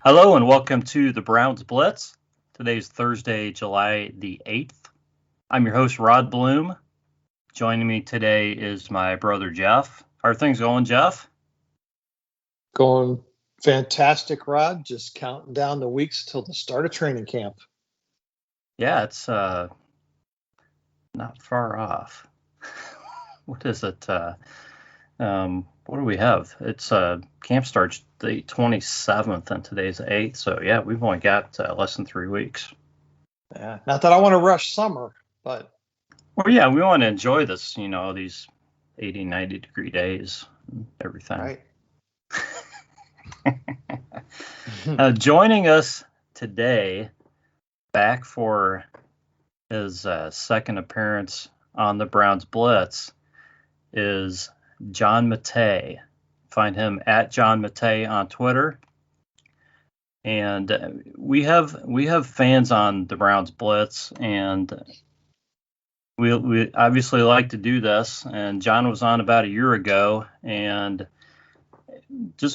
Hello and welcome to the Browns Blitz. Today's Thursday, July the 8th. I'm your host, Rod Bloom. Joining me today is my brother, Jeff. How are things going, Jeff? Going fantastic, Rod. Just counting down the weeks till the start of training camp. Yeah, it's not far off. What is it? What do we have? It's camp starts the 27th and today's the 8th. So yeah, we've only got less than 3 weeks. Yeah. Not that I want to rush summer, but. Well, yeah, we want to enjoy this, these 80, 90 degree days and everything. Right. Joining us today, back for his second appearance on the Browns Blitz, is John Matye. Find him at John Matye on Twitter. And we have fans on the Browns Blitz, and we obviously like to do this. And John was on about a year ago, and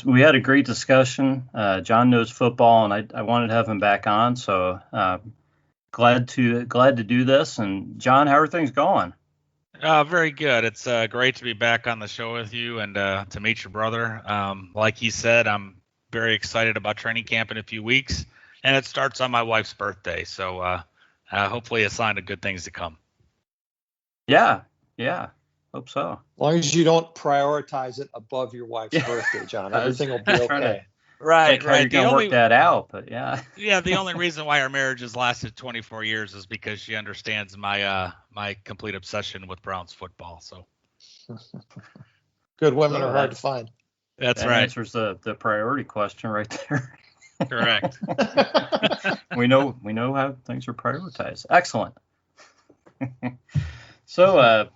we had a great discussion. John knows football, and I wanted to have him back on. So glad to do this. And John, how are things going? Very good. It's great to be back on the show with you and to meet your brother. Like he said, I'm very excited about training camp in a few weeks, and it starts on my wife's birthday. So hopefully a sign of good things to come. Yeah. Hope so. As long as you don't prioritize it above your wife's birthday, John, everything will be okay. Right. You're gonna work that out, but yeah. Yeah, the only reason why our marriage has lasted 24 years is because she understands my my complete obsession with Browns football. So good women are hard to find. That's that right. Answers the priority question right there. Correct. we know how things are prioritized. Excellent. So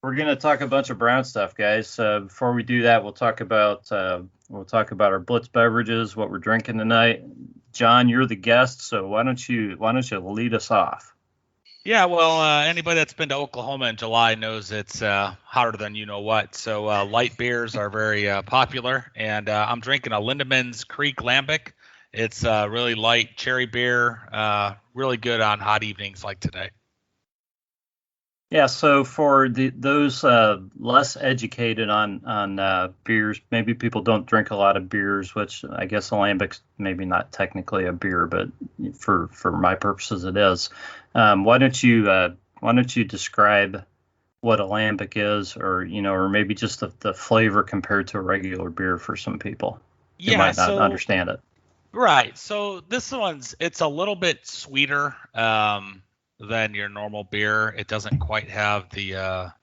we're going to talk a bunch of Brown stuff, guys. Before we do that, we'll talk about our Blitz beverages, what we're drinking tonight. John, you're the guest, so why don't you lead us off? Yeah, well, anybody that's been to Oklahoma in July knows it's hotter than you know what. So light beers are very popular, and I'm drinking a Lindemans Creek Lambic. It's really light cherry beer, really good on hot evenings like today. Yeah, so for those less educated on beers, maybe people don't drink a lot of beers, which I guess a Lambic's maybe not technically a beer, but for my purposes it is. Why don't you describe what a Lambic is, or maybe just the flavor compared to a regular beer for some people who might not understand it. Right. So this it's a little bit sweeter than your normal beer. It doesn't quite have the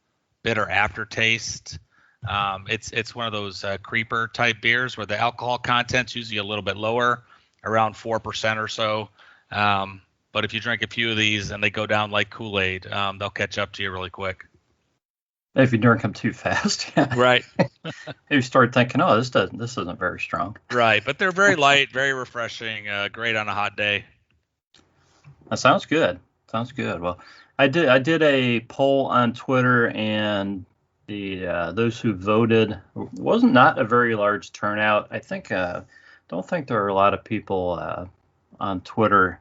bitter aftertaste. It's one of those creeper type beers where the alcohol content's usually a little bit lower, around 4% or so. But if you drink a few of these and they go down like Kool-Aid, they'll catch up to you really quick. If you drink them too fast, yeah. Right. You start thinking, oh, this isn't very strong. Right, but they're very light, very refreshing, great on a hot day. That sounds good. Well, I did a poll on Twitter, and those who voted wasn't not a very large turnout. I think don't think there are a lot of people on Twitter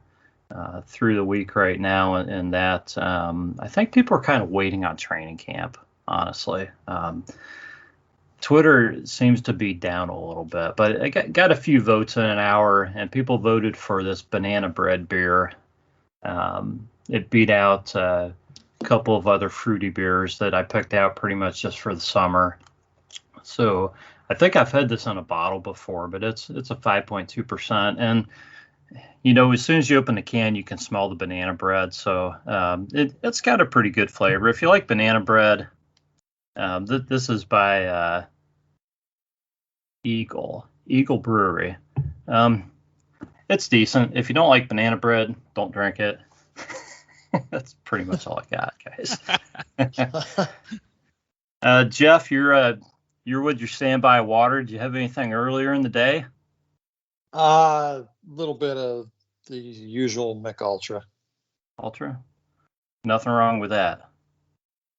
through the week right now, and that I think people are kind of waiting on training camp. Honestly, Twitter seems to be down a little bit, but I got a few votes in an hour, and people voted for this banana bread beer. It beat out a couple of other fruity beers that I picked out pretty much just for the summer. So I think I've had this in a bottle before, but it's a 5.2%. And, as soon as you open the can, you can smell the banana bread. So it's got a pretty good flavor. If you like banana bread, this is by Eagle Brewery. It's decent. If you don't like banana bread, don't drink it. That's pretty much all I got, guys. Jeff, you're with your standby water. Did you have anything earlier in the day? A little bit of the usual Mick Ultra. Ultra? Nothing wrong with that.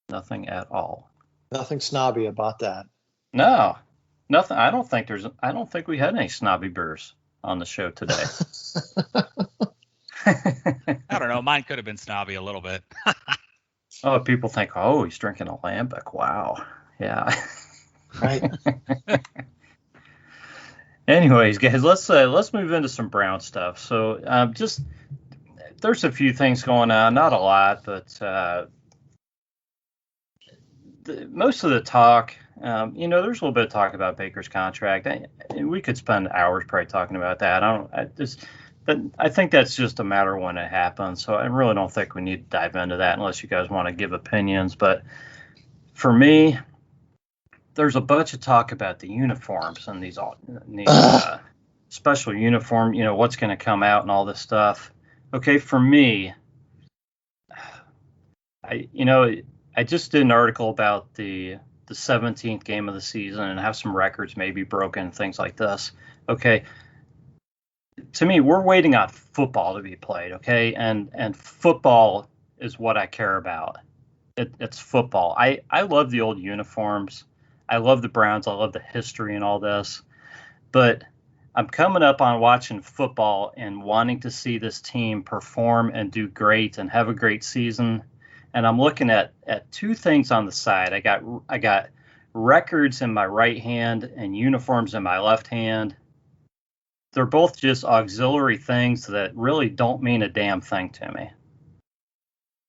Nothing at all. Nothing snobby about that. No, nothing. I don't think we had any snobby beers. on the show today. I don't know. Mine could have been snobby a little bit. Oh, people think, oh, he's drinking a lambic. Wow. Yeah. Right. Anyways, guys, let's move into some Brown stuff. So, just there's a few things going on, not a lot, but most of the talk, there's a little bit of talk about Baker's contract. We could spend hours probably talking about that. I think that's just a matter of when it happens. So I really don't think we need to dive into that unless you guys want to give opinions. But for me, there's a bunch of talk about the uniforms and these special uniform, what's going to come out and all this stuff. Okay, for me, I just did an article about the 17th game of the season and have some records maybe broken, things like this. Okay, to me, we're waiting on football to be played, okay? And football is what I care about. It's football. I love the old uniforms. I love the Browns. I love the history and all this. But I'm coming up on watching football and wanting to see this team perform and do great and have a great season. And I'm looking at two things on the side. I got records in my right hand and uniforms in my left hand. They're both just auxiliary things that really don't mean a damn thing to me.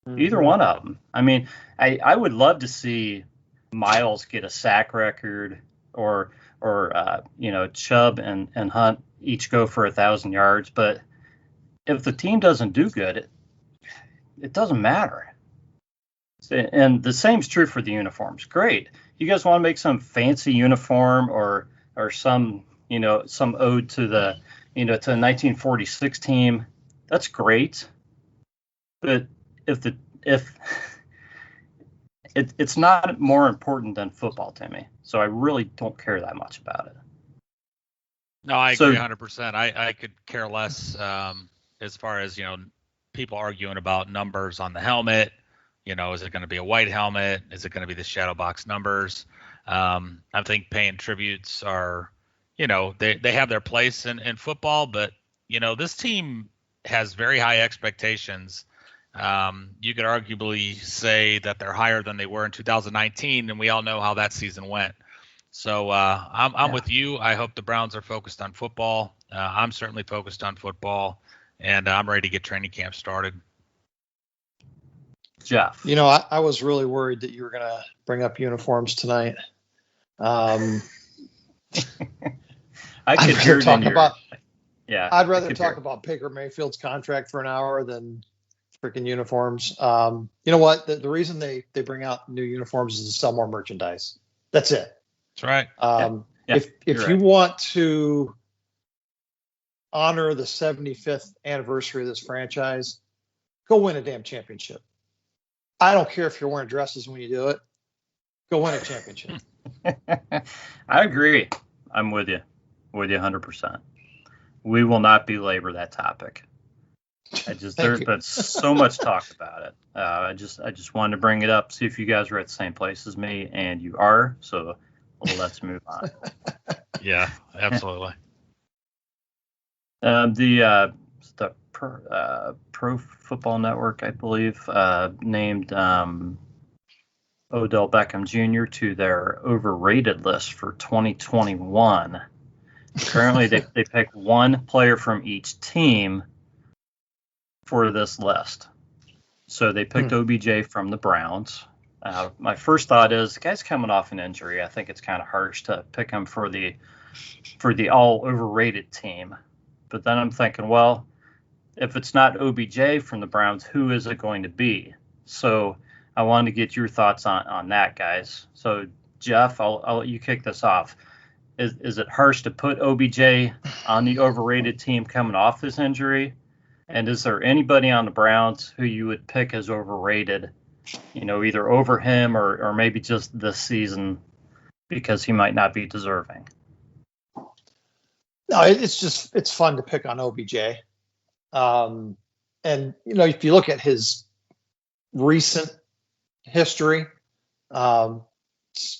Mm-hmm. Either one of them. I mean, I would love to see Miles get a sack record or Chubb and Hunt each go for 1,000 yards. But if the team doesn't do good, it doesn't matter. And the same's true for the uniforms. Great. You guys want to make some fancy uniform or some ode to the 1946 team. That's great. But it's not more important than football to me. So I really don't care that much about it. No, I agree 100%. I could care less as far as, people arguing about numbers on the helmet. Is it going to be a white helmet? Is it going to be the shadow box numbers? I think paying tributes are, they have their place in football, but, this team has very high expectations. You could arguably say that they're higher than they were in 2019, and we all know how that season went. So I'm with you. I hope the Browns are focused on football. I'm certainly focused on football, and I'm ready to get training camp started. Jeff. I was really worried that you were going to bring up uniforms tonight. I could hear talk about. Yeah, I'd rather talk about Baker Mayfield's contract for an hour than freaking uniforms. You know what? The reason they bring out new uniforms is to sell more merchandise. That's it. That's right. If you want to honor the 75th anniversary of this franchise, go win a damn championship. I don't care if you're wearing dresses when you do it. Go win a championship. I agree. I'm with you 100%. We will not belabor that topic. There's been so much talk about it. I just wanted to bring it up, see if you guys are at the same place as me, and you are. So let's move on. Yeah, absolutely. The Pro Football Network, I believe, named Odell Beckham Jr. to their overrated list for 2021. Currently, they pick one player from each team for this list. So they picked OBJ from the Browns. My first thought is the guy's coming off an injury. I think it's kind of harsh to pick him for the all overrated team. But then I'm thinking, well, if it's not OBJ from the Browns, who is it going to be? So I wanted to get your thoughts on that, guys. So Jeff, I'll let you kick this off. Is it harsh to put OBJ on the overrated team coming off this injury? And is there anybody on the Browns who you would pick as overrated, either over him or maybe just this season because he might not be deserving? No, it's fun to pick on OBJ. And, if you look at his recent history, the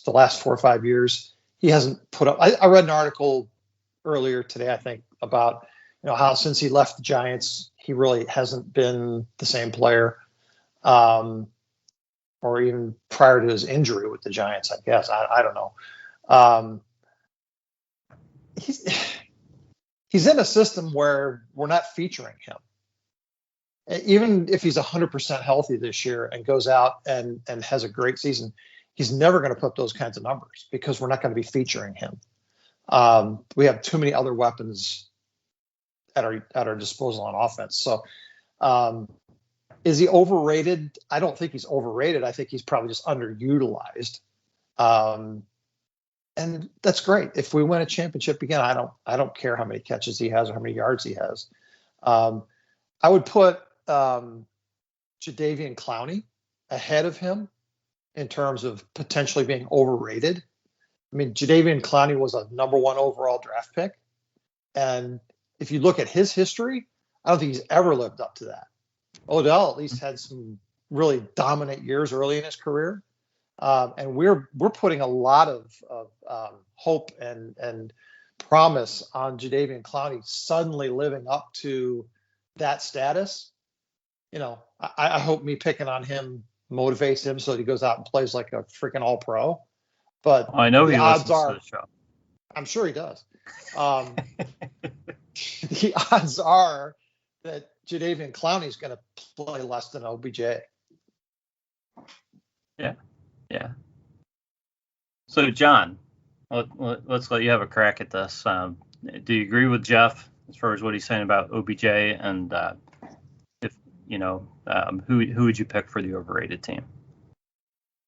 last 4 or 5 years, he hasn't put up. I read an article earlier today, I think, about how since he left the Giants, he really hasn't been the same player, or even prior to his injury with the Giants. I guess I don't know. He's in a system where we're not featuring him. Even if he's 100% healthy this year and goes out and has a great season, he's never going to put those kinds of numbers because we're not going to be featuring him. We have too many other weapons at our disposal on offense. So, is he overrated? I don't think he's overrated. I think he's probably just underutilized. And that's great. If we win a championship again, I don't care how many catches he has or how many yards he has. I would put Jadeveon Clowney ahead of him in terms of potentially being overrated. I mean, Jadeveon Clowney was a number 1 overall draft pick. And if you look at his history, I don't think he's ever lived up to that. Odell at least had some really dominant years early in his career. And we're putting a lot of hope and promise on Jadeveon Clowney suddenly living up to that status. I hope me picking on him motivates him so that he goes out and plays like a freaking all-pro. But I know the he odds listens are, to the show. I'm sure he does. The odds are that Jadeveon Clowney is going to play less than OBJ. Yeah. So, John, let's let you have a crack at this. Do you agree with Jeff as far as what he's saying about OBJ? And who would you pick for the overrated team?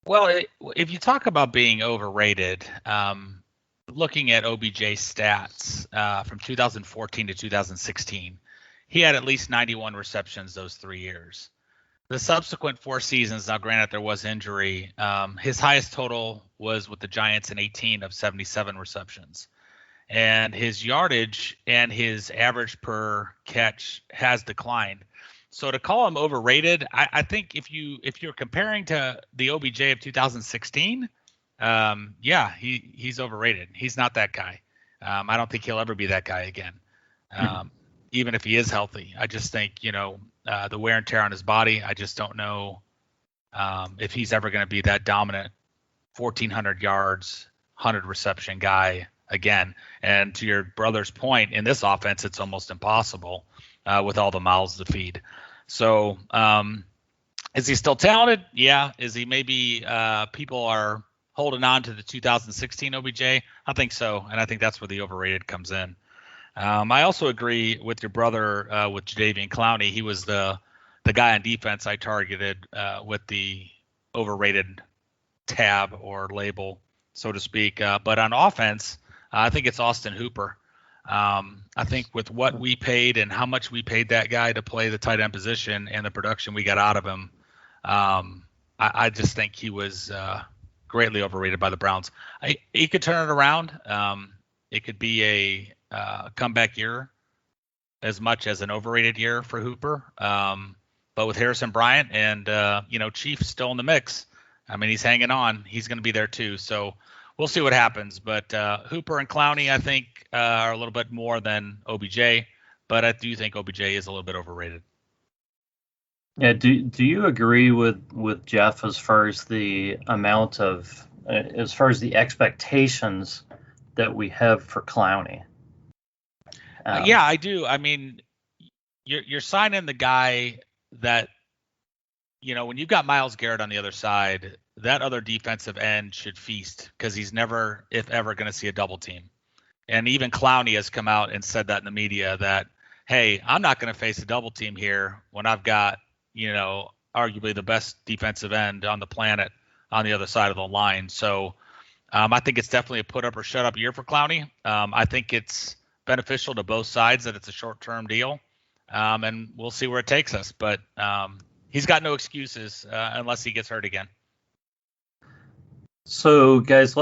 Well, if you talk about being overrated, looking at OBJ stats from 2014 to 2016, he had at least 91 receptions those 3 years. The subsequent 4 seasons, now granted there was injury, his highest total was with the Giants in 18 of 77 receptions. And his yardage and his average per catch has declined. So to call him overrated, I think if you're comparing to the OBJ of 2016, he's overrated. He's not that guy. I don't think he'll ever be that guy again. Even if he is healthy, I just think, the wear and tear on his body, I just don't know if he's ever going to be that dominant 1,400 yards, 100 reception guy again. And to your brother's point, in this offense, it's almost impossible with all the mouths to feed. So is he still talented? Yeah. Is he maybe people are holding on to the 2016 OBJ? I think so. And I think that's where the overrated comes in. I also agree with your brother with Jadeveon Clowney. He was the guy on defense I targeted with the overrated tab or label, so to speak. But on offense, I think it's Austin Hooper. I think with what we paid and how much we paid that guy to play the tight end position and the production we got out of him, I just think he was greatly overrated by the Browns. He could turn it around. It could be a comeback year as much as an overrated year for Hooper. But with Harrison Bryant and, Chief still in the mix, I mean, he's hanging on. He's going to be there too. So we'll see what happens. But Hooper and Clowney, I think, are a little bit more than OBJ. But I do think OBJ is a little bit overrated. Yeah. Do you agree with Jeff as far as the amount of, as far as the expectations that we have for Clowney? Yeah, I do. I mean, you're signing the guy that, when you've got Myles Garrett on the other side, that other defensive end should feast because he's never, if ever, going to see a double team. And even Clowney has come out and said that in the media that, hey, I'm not going to face a double team here when I've got, arguably the best defensive end on the planet on the other side of the line. So I think it's definitely a put up or shut up year for Clowney. I think it's beneficial to both sides that it's a short-term deal, and we'll see where it takes us. But he's got no excuses unless he gets hurt again. So, guys,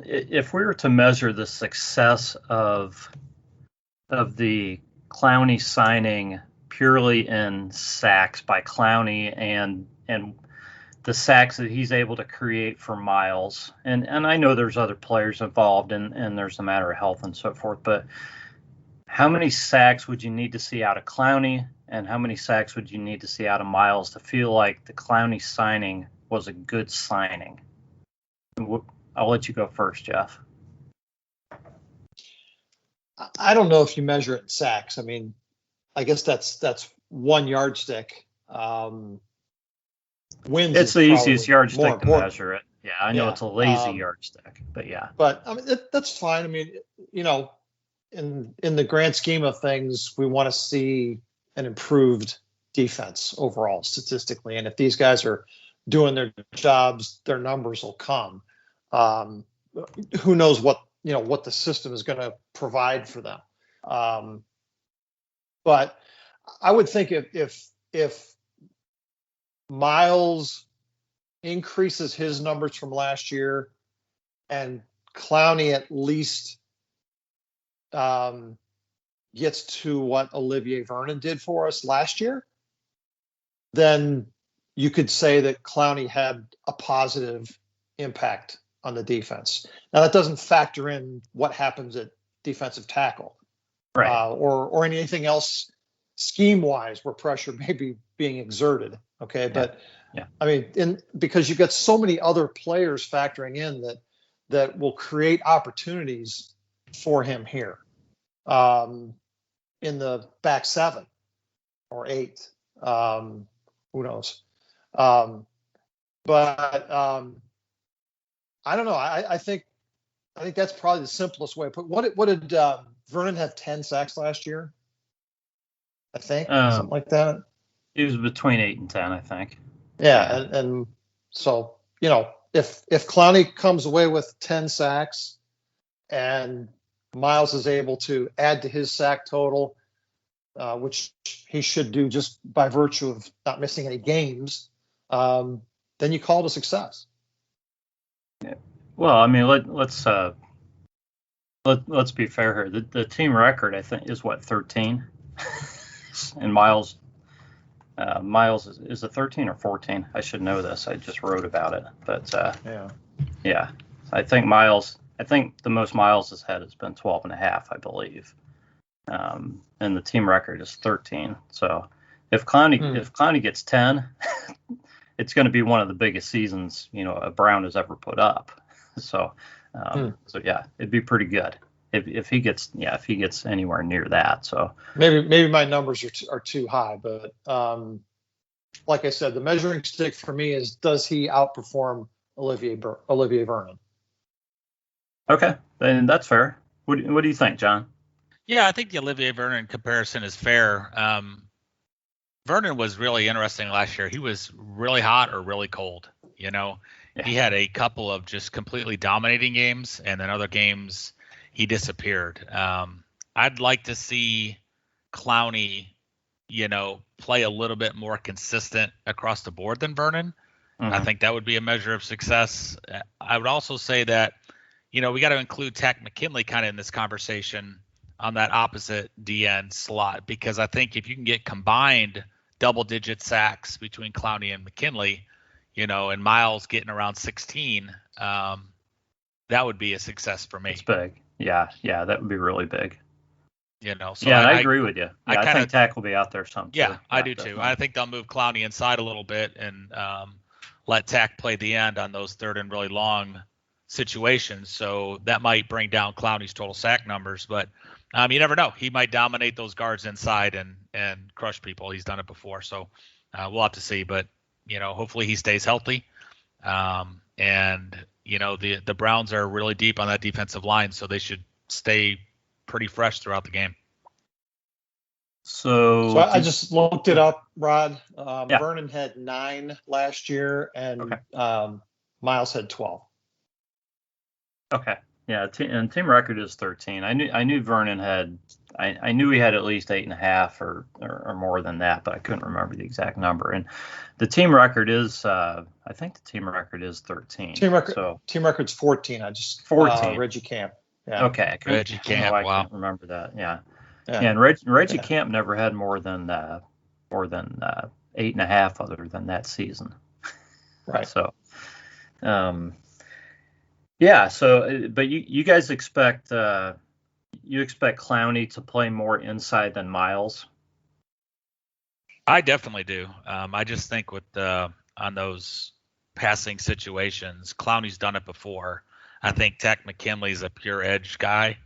if we were to measure the success of the Clowney signing purely in sacks by Clowney and the sacks that he's able to create for Myles, and I know there's other players involved and there's a matter of health and so forth, but how many sacks would you need to see out of Clowney, and how many sacks would you need to see out of Miles to feel like the Clowney signing was a good signing? I'll let you go first, Jeff. I don't know if you measure it in sacks. I mean, I guess that's one yardstick. Wins. It's the easiest yardstick to measure it. Yeah, I know it's a lazy yardstick, but yeah. But I mean, that's fine. I mean, in the grand scheme of things, we want to see an improved defense overall statistically. And if these guys are doing their jobs, their numbers will come. Who knows what the system is going to provide for them. But I would think if Miles increases his numbers from last year and Clowney at least gets to what Olivier Vernon did for us last year, then you could say that Clowney had a positive impact on the defense. Now that doesn't factor in what happens at defensive tackle, right? Or anything else scheme-wise where pressure may be being exerted. Okay, but I mean, because you've got so many other players factoring in that will create opportunities for him here in the back 7 or 8. Who knows? But I don't know. I think that's probably the simplest way. But what did Vernon have 10 sacks last year? I think something like that. He was between 8 and 10, I think. Yeah. And so, if Clowney comes away with 10 sacks and Miles is able to add to his sack total, which he should do just by virtue of not missing any games, then you call it a success. Yeah. Well, I mean, let's be fair here. The team record, I think, is what, 13, and Miles is a 13 or 14. I should know this. I just wrote about it, but yeah. I think the most Miles has had has been 12.5, I believe, and the team record is 13. So if Clowney gets 10. It's going to be one of the biggest seasons, a Brown has ever put up. So, it'd be pretty good if he gets anywhere near that. So maybe my numbers are too high, but like I said, the measuring stick for me is, does he outperform Olivier Vernon? Okay, then that's fair. What do you think, John? Yeah, I think the Olivier Vernon comparison is fair. Vernon was really interesting last year. He was really hot or really cold. He had a couple of just completely dominating games, and then other games he disappeared. I'd like to see Clowney, play a little bit more consistent across the board than Vernon. Mm-hmm. I think that would be a measure of success. I would also say that, we got to include Takk McKinley kind of in this conversation on that opposite DN slot, because I think if you can get combined double-digit sacks between Clowney and McKinley, and Miles getting around 16, that would be a success for me. It's big. Yeah, that would be really big. So I agree with you. Yeah, I think Takk will be out there some. Yeah, too. I do too. I think they'll move Clowney inside a little bit and let Takk play the end on those third and really long situations. So that might bring down Clowney's total sack numbers, but you never know. He might dominate those guards inside and crush people. He's done it before, so we'll have to see. But hopefully he stays healthy. And the Browns are really deep on that defensive line, so they should stay pretty fresh throughout the game. So I just looked it up, Rod. Vernon had 9 last year, and Miles had 12. Okay. Yeah, and team record is 13. I knew Vernon had. I knew he had at least 8.5 or more than that, but I couldn't remember the exact number. And the team record is, I think the team record is 13. Team record's 14. I just 14. Reggie Camp. Yeah. Okay. Reggie Camp. Wow. I can't remember that. Yeah. And Reggie Camp never had more than 8.5 other than that season. Right. So, yeah. So, but you guys expect you expect Clowney to play more inside than Miles? I definitely do. I just think with on those passing situations, Clowney's done it before. I think Tech McKinley's a pure edge guy,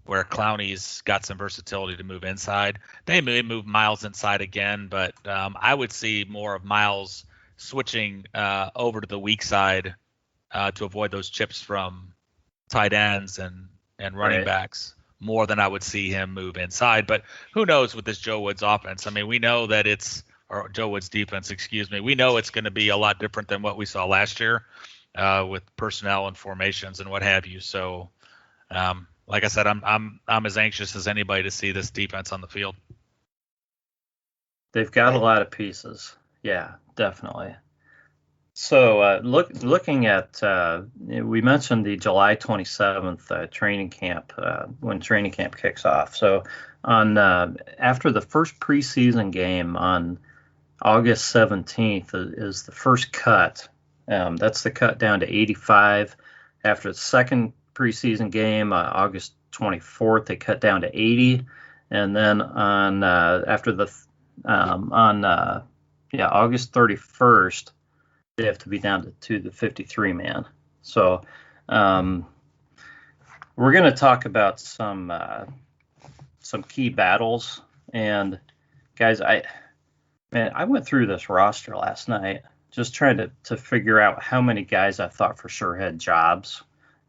where Clowney's got some versatility to move inside. They may move Miles inside again, but I would see more of Miles switching over to the weak side to avoid those chips from tight ends and running backs more than I would see him move inside. But who knows with this Joe Woods offense? I mean, we know that or Joe Woods defense, excuse me. We know it's going to be a lot different than what we saw last year with personnel and formations and what have you. So, like I said, I'm as anxious as anybody to see this defense on the field. They've got a lot of pieces. Yeah, definitely. So looking at, we mentioned the July 27th training camp, when training camp kicks off. So on after the first preseason game on August 17th is the first cut. That's the cut down to 85. After the second preseason game, August 24th, they cut down to 80. And then on after the August 31st, they have to be down to the 53 man. So we're going to talk about some key battles. And guys, I went through this roster last night just trying to figure out how many guys I thought for sure had jobs.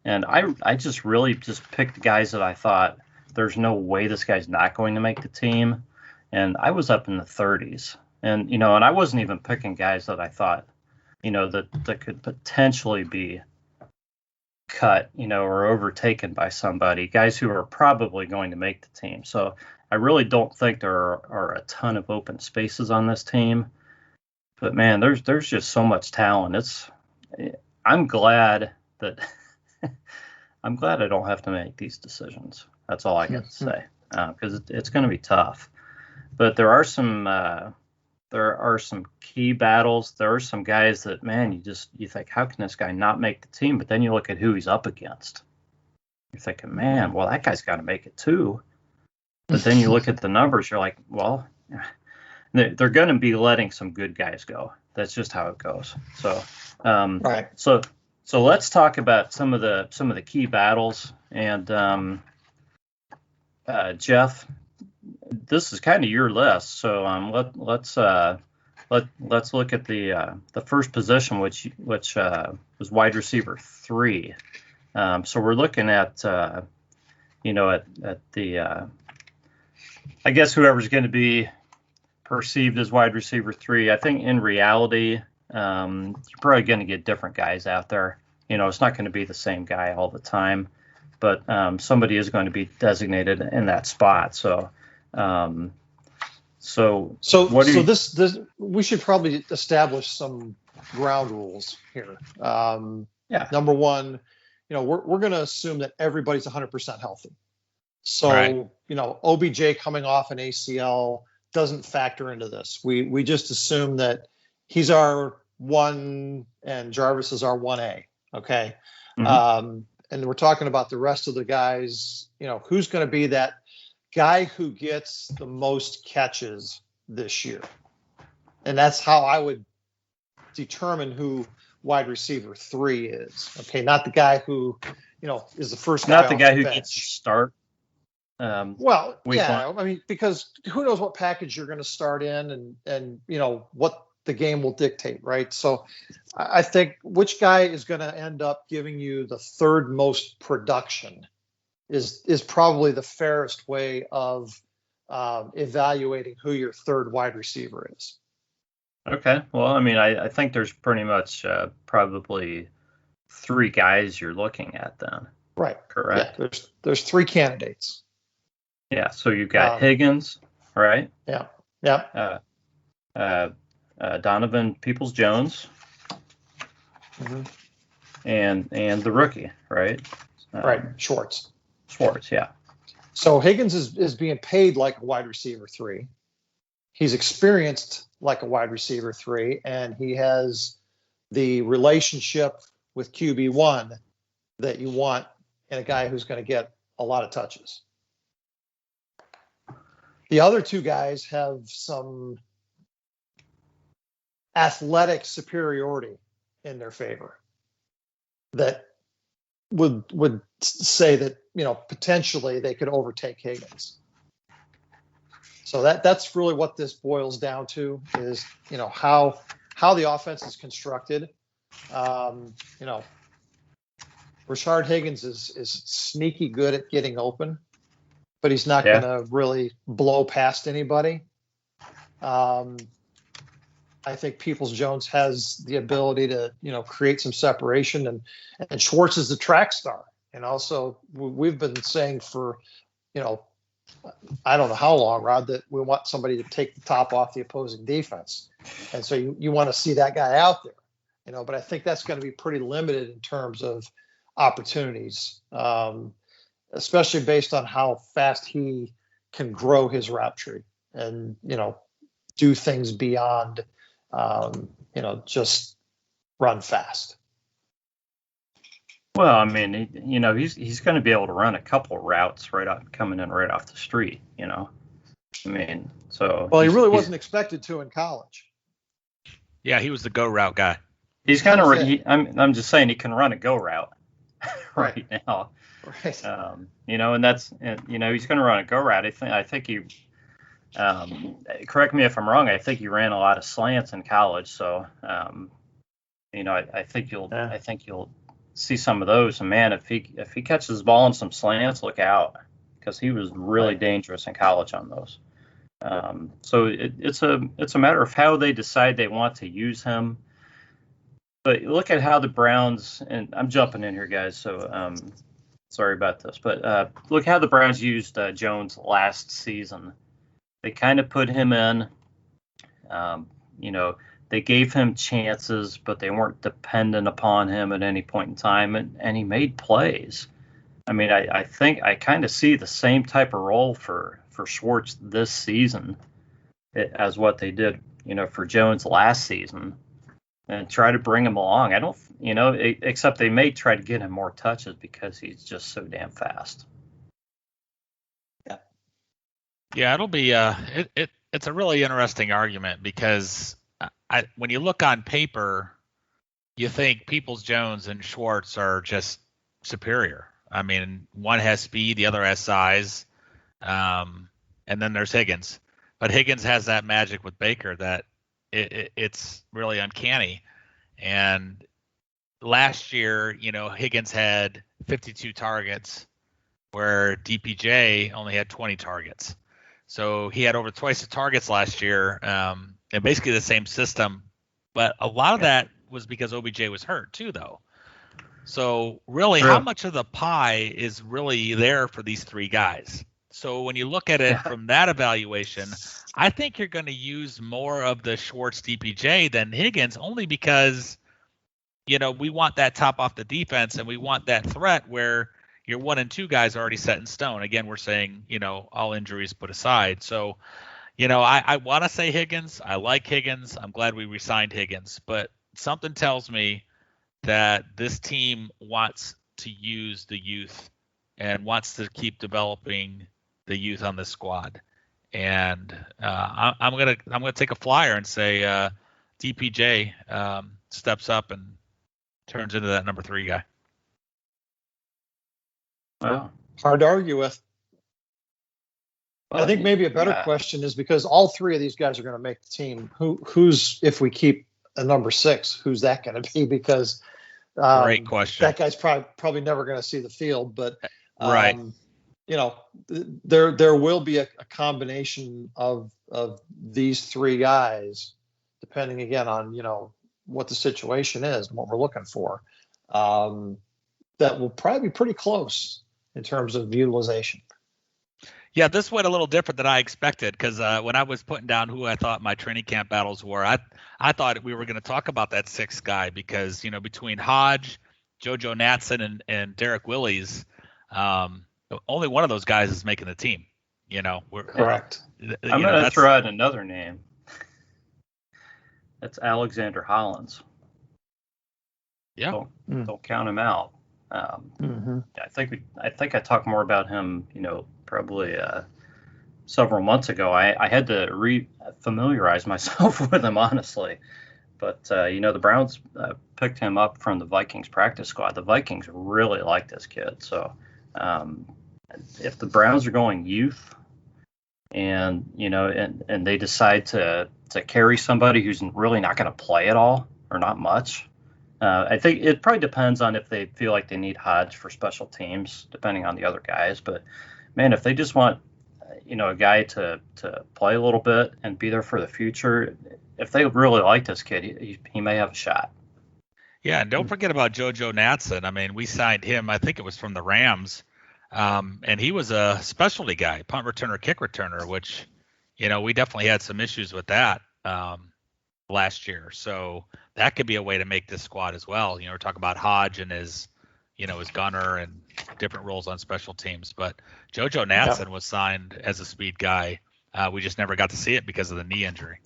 And I just really just picked guys that I thought there's no way this guy's not going to make the team. And I was up in the 30s. And, and I wasn't even picking guys that I thought, that could potentially be cut, or overtaken by somebody, guys who are probably going to make the team. So I really don't think there are a ton of open spaces on this team. But man, there's just so much talent. I'm glad that I'm glad I don't have to make these decisions. That's all I got to say, because it's going to be tough. But there are some key battles. There are some guys that, man, you think, how can this guy not make the team? But then you look at who he's up against. You're thinking, man, well, that guy's got to make it too. But then you look at the numbers, you're like, well, they're going to be letting some good guys go. That's just how it goes. So, right. So let's talk about some of the key battles. And Jeff, this is kind of your list. So let's look at the first position, which was wide receiver 3. So we're looking at at the I guess whoever's going to be perceived as wide receiver 3. I think in reality, you're probably going to get different guys out there. It's not going to be the same guy all the time, but somebody is going to be designated in that spot. So this we should probably establish some ground rules here. Number one, we're going to assume that everybody's 100% healthy. So, right. OBJ coming off an ACL doesn't factor into this. We just assume that he's our 1 and Jarvis is our 1A. Okay. Mm-hmm. And we're talking about the rest of the guys, who's going to be that guy who gets the most catches this year. And that's how I would determine who wide receiver 3 is. Okay. Not the guy who, is the first guy. Not the guy who gets to start. Because who knows what package you're going to start in and what the game will dictate, right? So I think which guy is going to end up giving you the third most production is probably the fairest way of evaluating who your third wide receiver is. Okay. Well, I think there's pretty much probably 3 guys you're looking at then. Right. Correct. Yeah, there's 3 candidates. Yeah, so you've got Higgins, right? Yeah. Yeah. Donovan Peoples-Jones, mm-hmm. and the rookie, right? Right, Schwartz, yeah. So Higgins is being paid like a wide receiver 3. He's experienced like a wide receiver 3, and he has the relationship with QB1 that you want in a guy who's going to get a lot of touches. The other two guys have some athletic superiority in their favor that would say that, potentially they could overtake Higgins. So that's really what this boils down to is, how the offense is constructed. Rashard Higgins is sneaky good at getting open, but he's not going to really blow past anybody. I think Peoples-Jones has the ability to, create some separation, and Schwartz is the track star. And also we've been saying for, I don't know how long, Rod, that we want somebody to take the top off the opposing defense. And so you want to see that guy out there, but I think that's going to be pretty limited in terms of opportunities, especially based on how fast he can grow his route tree and, do things beyond, just run fast. Well, I mean, he's going to be able to run a couple routes coming in right off the street. I mean, so. Well, he really wasn't expected to in college. Yeah, he was the go route guy. He's kind of. I'm just saying he can run a go route right now. Right. And that's he's going to run a go route. I think he. Correct me if I'm wrong. I think he ran a lot of slants in college. So, I think you'll see some of those. And man, if he catches the ball in some slants, look out, because he was really dangerous in college on those. So it's a matter of how they decide they want to use him. But look at how the Browns, and I'm jumping in here, guys, so sorry about this, but look how the Browns used Jones last season. They kind of put him in, they gave him chances, but they weren't dependent upon him at any point in time, and he made plays. I mean, I think I kind of see the same type of role for Schwartz this season as what they did, for Jones last season, and try to bring him along. I don't, except they may try to get him more touches because he's just so damn fast. Yeah, it'll be it's a really interesting argument because when you look on paper, you think Peoples-Jones and Schwartz are just superior. I mean, one has speed, the other has size, and then there's Higgins. But Higgins has that magic with Baker that it's really uncanny. And last year, Higgins had 52 targets, where DPJ only had 20 targets. So he had over twice the targets last year, and basically the same system. But a lot of that was because OBJ was hurt too, though. So really, how much of the pie is really there for these three guys? So when you look at it from that evaluation, I think you're going to use more of the Schwartz DPJ than Higgins, only because, we want that top off the defense, and we want that threat where your 1 and 2 guys are already set in stone. Again, we're saying, all injuries put aside. So, I want to say Higgins. I like Higgins. I'm glad we re-signed Higgins. But something tells me that this team wants to use the youth and wants to keep developing the youth on this squad. And I'm gonna take a flyer and say DPJ steps up and turns into that number 3 guy. Well, hard to argue with. I think maybe a better question is, because all 3 of these guys are going to make the team, who's, if we keep a number 6, who's that going to be? Because great question. That guy's probably never going to see the field, but right. There will be a combination of these 3 guys, depending again on what the situation is and what we're looking for. That will probably be pretty close in terms of utilization. Yeah, this went a little different than I expected, because when I was putting down who I thought my training camp battles were, I thought we were going to talk about that 6th guy because, between Hodge, JoJo Natson, and Derek Willis, only one of those guys is making the team. Correct. I'm going to throw out another name. That's Alexander Hollins. Yeah. Don't count him out. I think I talk more about him, probably several months ago. I had to re-familiarize myself with him, honestly. But, the Browns picked him up from the Vikings practice squad. The Vikings really like this kid. So if the Browns are going youth and they decide to carry somebody who's really not going to play at all or not much, I think it probably depends on if they feel like they need Hodge for special teams, depending on the other guys. But, man, if they just want a guy to play a little bit and be there for the future, if they really like this kid, he may have a shot. Yeah, and don't forget about JoJo Natson. I mean, we signed him, I think it was from the Rams, and he was a specialty guy, punt returner, kick returner, which, we definitely had some issues with that last year. So that could be a way to make this squad as well. We're talking about Hodge and his gunner and different roles on special teams. But JoJo Natson was signed as a speed guy. We just never got to see it because of the knee injury.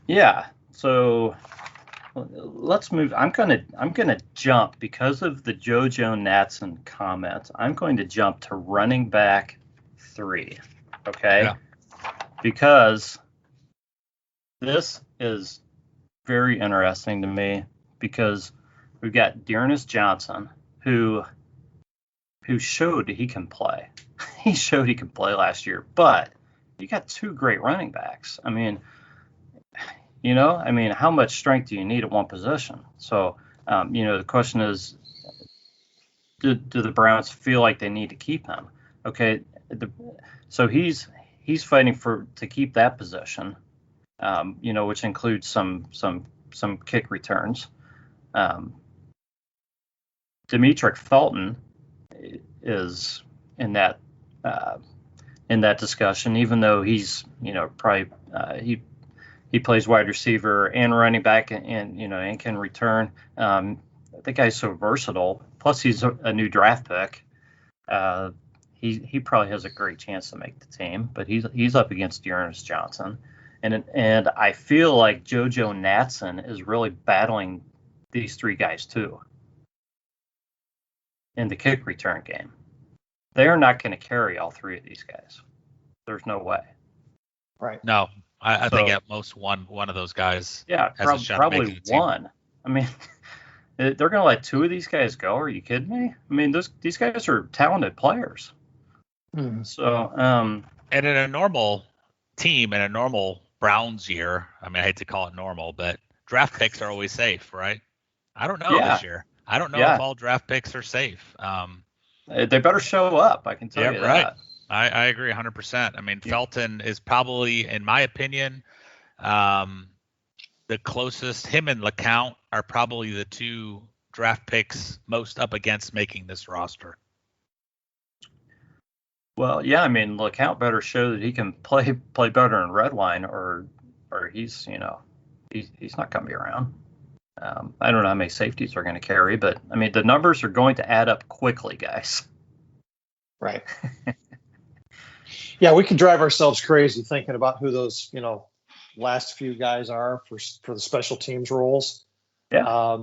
Yeah. So let's move. I'm gonna jump because of the JoJo Natson comment. I'm going to jump to running back 3. Okay. Yeah. Because this is very interesting to me because we've got Dearness Johnson who showed he can play. He showed he can play last year, but you got 2 great running backs. I mean, how much strength do you need at one position? So, the question is, do the Browns feel like they need to keep him? Okay, so he's fighting to keep that position, which includes some kick returns. Demetric Felton is in that discussion, even though he's probably he plays wide receiver and running back and can return. The guy's so versatile. Plus he's a new draft pick. He probably has a great chance to make the team, but he's up against Dearness Johnson, and I feel like JoJo Natson is really battling these 3 guys too in the kick return game. They are not going to carry all 3 of these guys. There's no way. Right. No, I think at most one of those guys. Yeah, has a shot probably at making the team. one. I mean, they're going to let 2 of these guys go. Are you kidding me? I mean, these guys are talented players. So, and in a normal team, in a normal Browns year, I mean, I hate to call it normal, but draft picks are always safe, right? I don't know this year. I don't know if all draft picks are safe. They better show up. I can tell you that. Right. I agree 100%. I mean, Felton is probably, in my opinion, the closest. Him and LeCount are probably the 2 draft picks most up against making this roster. Well, yeah, I mean, LeCount better show that he can play better in red line, or he's he's not going to be around. I don't know how many safeties are going to carry, but I mean, the numbers are going to add up quickly, guys. Right. Yeah, we can drive ourselves crazy thinking about who those last few guys are for the special teams roles. Yeah.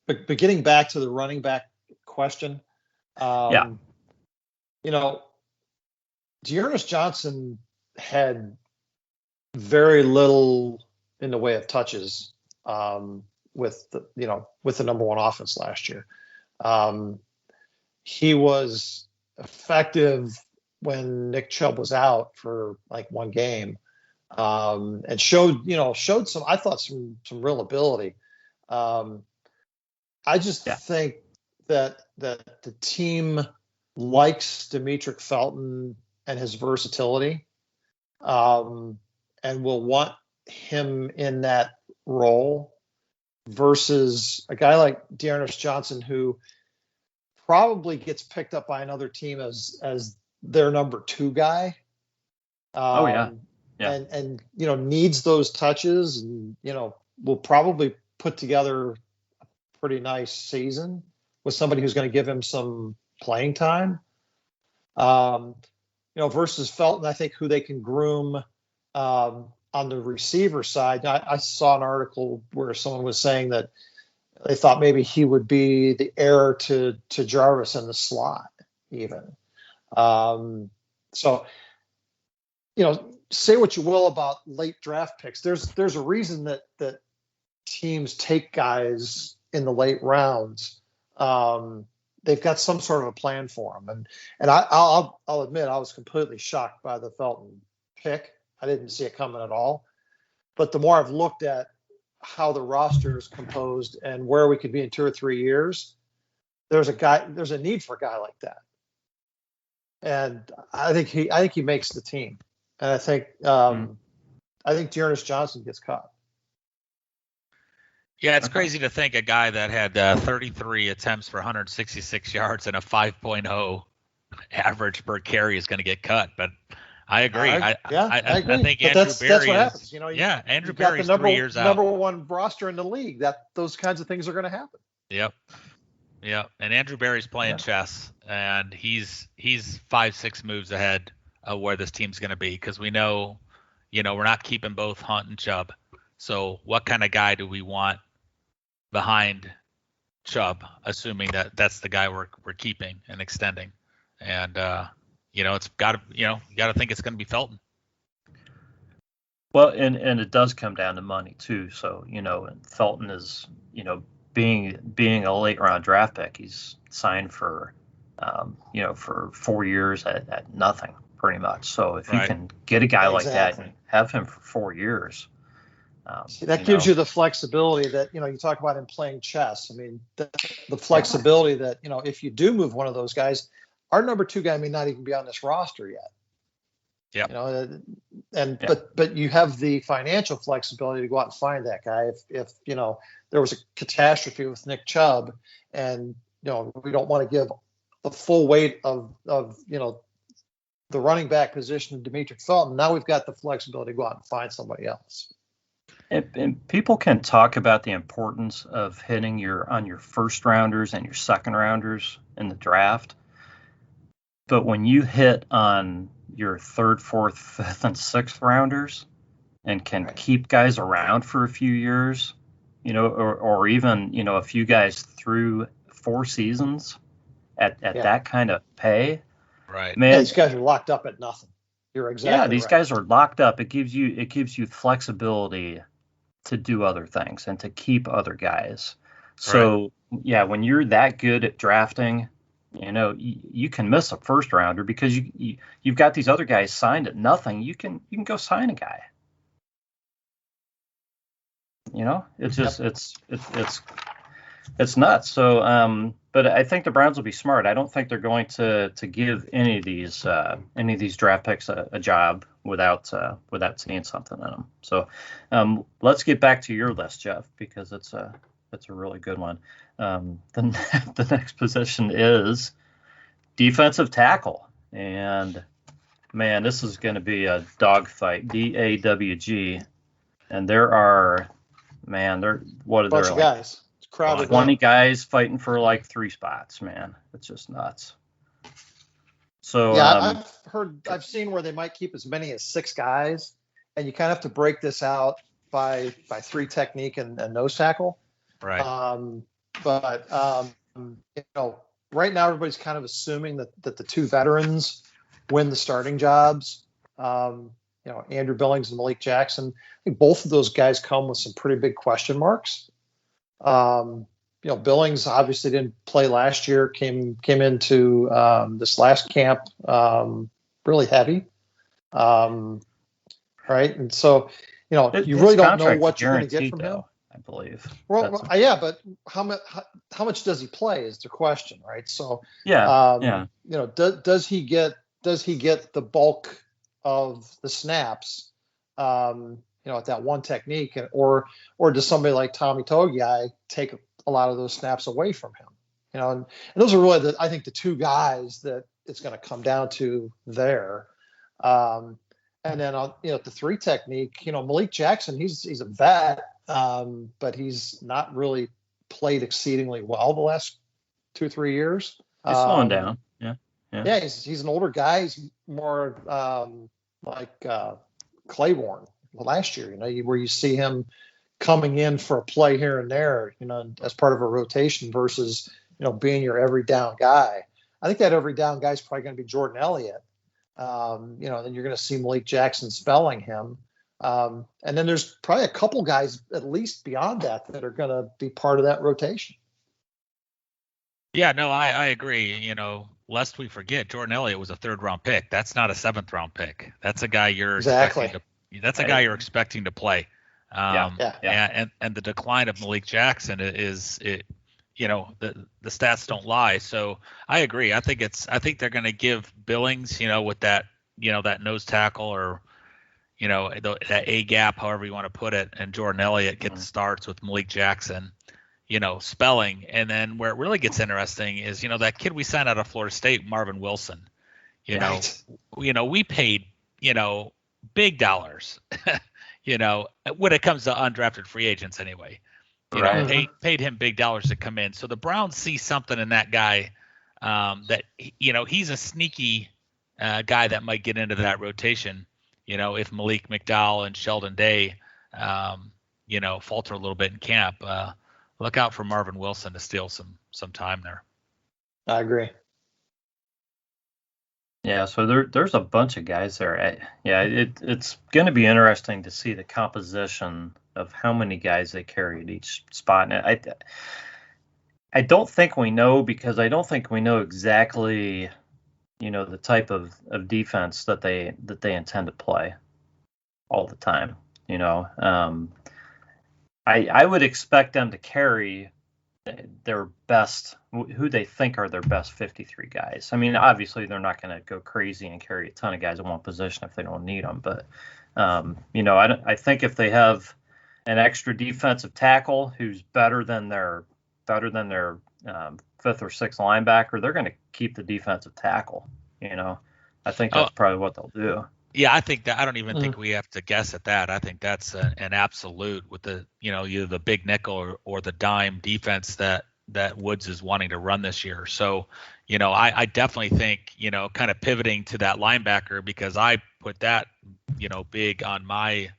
But getting back to the running back question, Dearness Johnson had very little in the way of touches with the number 1 offense last year. He was effective when Nick Chubb was out for like 1 game, and showed some real ability. I just think that the team likes Demetric Felton and his versatility, and will want him in that role versus a guy like Dearness Johnson, who probably gets picked up by another team as their number 2 guy. And needs those touches, and will probably put together a pretty nice season with somebody who's going to give him some playing time. Versus Felton, I think, who they can groom on the receiver side. I saw an article where someone was saying that they thought maybe he would be the heir to Jarvis in the slot, even. So, say what you will about late draft picks. There's a reason that teams take guys in the late rounds. They've got some sort of a plan for them. And I'll admit I was completely shocked by the Felton pick. I didn't see it coming at all. But the more I've looked at how the roster is composed and where we could be in 2 or 3 years, there's a need for a guy like that. And I think he makes the team. And I think Dearness Johnson gets cut. Yeah, it's crazy to think a guy that had 33 attempts for 166 yards and a 5.0 average per carry is going to get cut. But I agree. I agree. I think but Andrew that's Berry what happens. Andrew Berry's Berry's 3 years out. Number one roster in the league. Those kinds of things are going to happen. Yep. And Andrew Berry's playing chess, and he's 5-6 moves ahead of where this team's going to be, because we know, we're not keeping both Hunt and Chubb. So what kind of guy do we want behind Chubb, assuming that that's the guy we're keeping and extending? And it's got to you got to think it's going to be Felton. Well, and it does come down to money too. So and Felton is being a late round draft pick, he's signed for for 4 years at nothing pretty much. So if you can get a guy like that and have him for 4 years. See, that gives you the flexibility that, you talk about in playing chess. I mean, the flexibility that, if you do move one of those guys, our number 2 guy may not even be on this roster yet. Yeah. But you have the financial flexibility to go out and find that guy. If there was a catastrophe with Nick Chubb, and we don't want to give the full weight of the running back position to Demetric Felton. Now we've got the flexibility to go out and find somebody else. And people can talk about the importance of hitting on your first rounders and your second rounders in the draft. But when you hit on your third, fourth, fifth, and sixth rounders and can keep guys around for a few years, or even, a few guys through 4 seasons at that kind of pay. Right. Man, these guys are locked up at nothing. You're exactly right. These guys are locked up. It gives you flexibility to do other things and to keep other guys. So when you're that good at drafting, you can miss a first rounder because you've got these other guys signed at nothing. You can go sign a guy. It's just it's nuts. So but I think the Browns will be smart. I don't think they're going to give any of these draft picks a job without seeing something in them. So let's get back to your list, Jeff, because it's a really good one. The next position is defensive tackle, and man, this is going to be a dogfight. DAWG, and there are what are there, like guys. It's crowded. 20 guys fighting for like 3 spots, man. It's just nuts. So I've seen where they might keep as many as 6 guys, and you kind of have to break this out by 3 technique and nose tackle. Right. Right now everybody's kind of assuming that the 2 veterans win the starting jobs. Andrew Billings and Malik Jackson. I think both of those guys come with some pretty big question marks. Billings obviously didn't play last year, came into this last camp really heavy. Right. And so, you really don't know what you're going to get from him. I believe. Well, yeah, but how much does he play is the question, right? So, does he get the bulk of the snaps, at that one technique, or does somebody like Tommy Togiai take a lot of those snaps away from him? And those are really I think the 2 guys that it's going to come down to there. And then the 3 technique, Malik Jackson, he's a vet. But he's not really played exceedingly well the last 2-3 years. He's slowing down. Yeah. He's an older guy. He's more like Claiborne last year. Where you see him coming in for a play here and there, as part of a rotation versus being your every down guy. I think that every down guy is probably going to be Jordan Elliott. Then you're going to see Malik Jackson spelling him. And then there's probably a couple guys at least beyond that are going to be part of that rotation. Yeah, no, I agree. Lest we forget, Jordan Elliott was a 3rd-round pick. That's not a 7th-round pick. That's a guy you're expecting to play. And the decline of Malik Jackson the stats don't lie. So I agree. I think they're going to give Billings, with that, that nose tackle or, that A gap, however you want to put it, and Jordan Elliott get the starts with Malik Jackson, spelling. And then where it really gets interesting is, that kid we signed out of Florida State, Marvin Wilson, we paid, big dollars, when it comes to undrafted free agents anyway. Paid him big dollars to come in. So the Browns see something in that guy that, he's a sneaky guy that might get into that rotation, if Malik McDowell and Sheldon Day, falter a little bit in camp. Look out for Marvin Wilson to steal some time there. I agree. Yeah, so there's a bunch of guys there. It's going to be interesting to see the composition of how many guys they carry at each spot. And I don't think we know, because I don't think we know exactly, the type of defense that they intend to play all the time. I would expect them to carry their best, who they think are their best 53 guys. I mean, obviously they're not going to go crazy and carry a ton of guys in one position if they don't need them. But, I think if they have an extra defensive tackle who's better than their 5th or 6th linebacker, they're going to keep the defensive tackle. I think that's probably what they'll do. Yeah, I think that I don't even think we have to guess at that. I think that's an absolute with the, either the big nickel or the dime defense that Woods is wanting to run this year. So, I definitely think, kind of pivoting to that linebacker, because I put that, big on my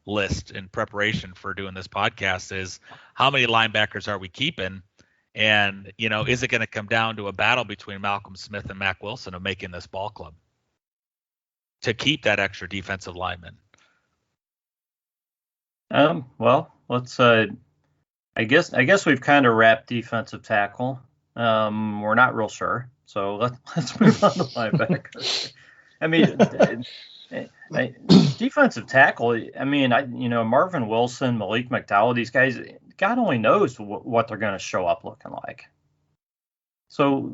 list in preparation for doing this podcast, is how many linebackers are we keeping? And, is it going to come down to a battle between Malcolm Smith and Mack Wilson of making this ball club to keep that extra defensive lineman? Well, let's I guess we've kind of wrapped defensive tackle. We're not real sure, so let's move on to linebacker. I mean, defensive tackle. I mean, Marvin Wilson, Malik McDowell, these guys, God only knows what they're going to show up looking like. So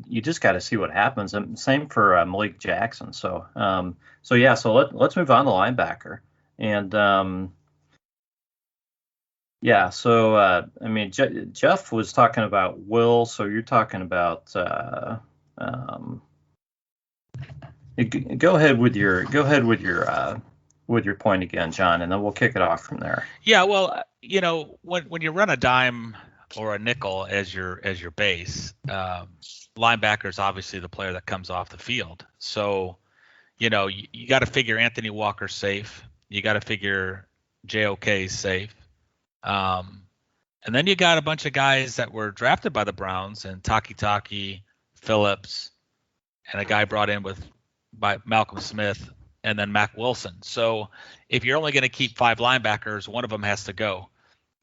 you just got to see what happens. And same for Malik Jackson. So let's move on to linebacker. And Jeff was talking about Will. So you're talking about go ahead with your point again, John, and then we'll kick it off from there. Yeah, well, when you run a dime or a nickel as your base, linebacker is obviously the player that comes off the field. So, you got to figure Anthony Walker's safe. You got to figure JOK's safe. And then you got a bunch of guys that were drafted by the Browns, and Taki, Phillips, and a guy brought in by Malcolm Smith, and then Mack Wilson. So if you're only going to keep 5 linebackers, one of them has to go.